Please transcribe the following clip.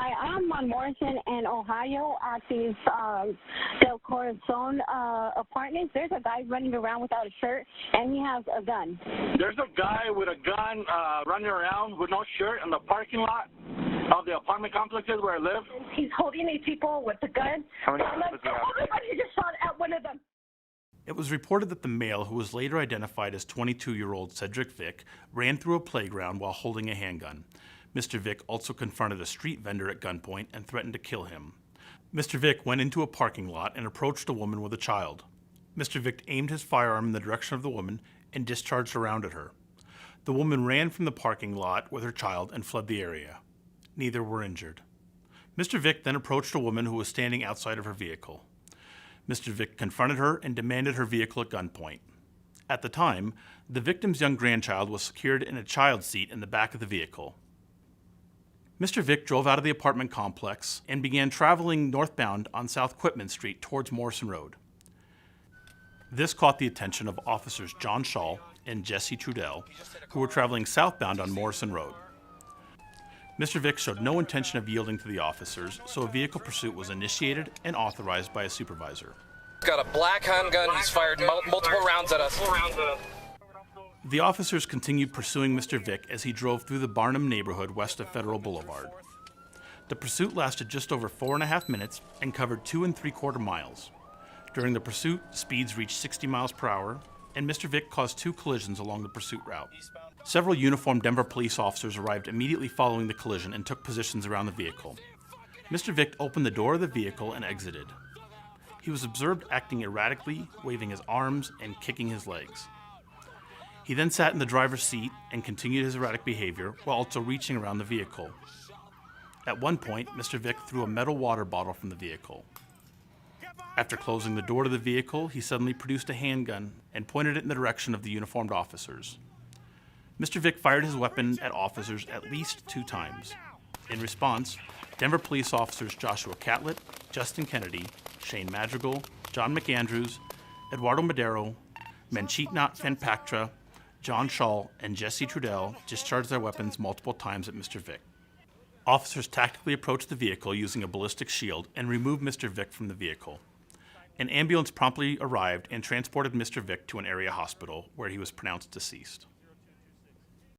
Hi, I'm on Morrison and Ohio at these Del Corazon apartments. There's a guy running around without a shirt, and he has a gun. There's a guy with a gun running around with no shirt in the parking lot of the apartment complexes where I live. He's holding these people with the gun. How many people do you have? Everybody just shot at one of them. It was reported that the male, who was later identified as 22-year-old Cedrick Vick, ran through a playground while holding a handgun. Mr. Vick also confronted a street vendor at gunpoint and threatened to kill him. Mr. Vick went into a parking lot and approached a woman with a child. Mr. Vick aimed his firearm in the direction of the woman and discharged a round at her. The woman ran from the parking lot with her child and fled the area. Neither were injured. Mr. Vick then approached a woman who was standing outside of her vehicle. Mr. Vick confronted her and demanded her vehicle at gunpoint. At the time, the victim's young grandchild was secured in a child seat in the back of the vehicle. Mr. Vick drove out of the apartment complex and began traveling northbound on South Quitman Street towards Morrison Road. This caught the attention of officers John Schaal and Jesse Trudel, who were traveling southbound on Morrison Road. Mr. Vick showed no intention of yielding to the officers, so a vehicle pursuit was initiated and authorized by a supervisor. He's got a black handgun. He's fired multiple rounds at us. The officers continued pursuing Mr. Vick as he drove through the Barnum neighborhood west of Federal Boulevard. The pursuit lasted just over 4.5 minutes and covered 2 3/4 miles. During the pursuit, speeds reached 60 miles per hour, and Mr. Vick caused 2 collisions along the pursuit route. Several uniformed Denver police officers arrived immediately following the collision and took positions around the vehicle. Mr. Vick opened the door of the vehicle and exited. He was observed acting erratically, waving his arms and kicking his legs. He then sat in the driver's seat and continued his erratic behavior while also reaching around the vehicle. At one point, Mr. Vick threw a metal water bottle from the vehicle. After closing the door to the vehicle, he suddenly produced a handgun and pointed it in the direction of the uniformed officers. Mr. Vick fired his weapon at officers at least 2 times. In response, Denver police officers Joshua Catlett, Justin Kennedy, Shane Madrigal, John McAndrews, Eduardo Medero, Maneechot Phanpaktra, John Schaal, and Jesse Trudel discharged their weapons multiple times at Mr. Vick. Officers tactically approached the vehicle using a ballistic shield and removed Mr. Vick from the vehicle. An ambulance promptly arrived and transported Mr. Vick to an area hospital where he was pronounced deceased.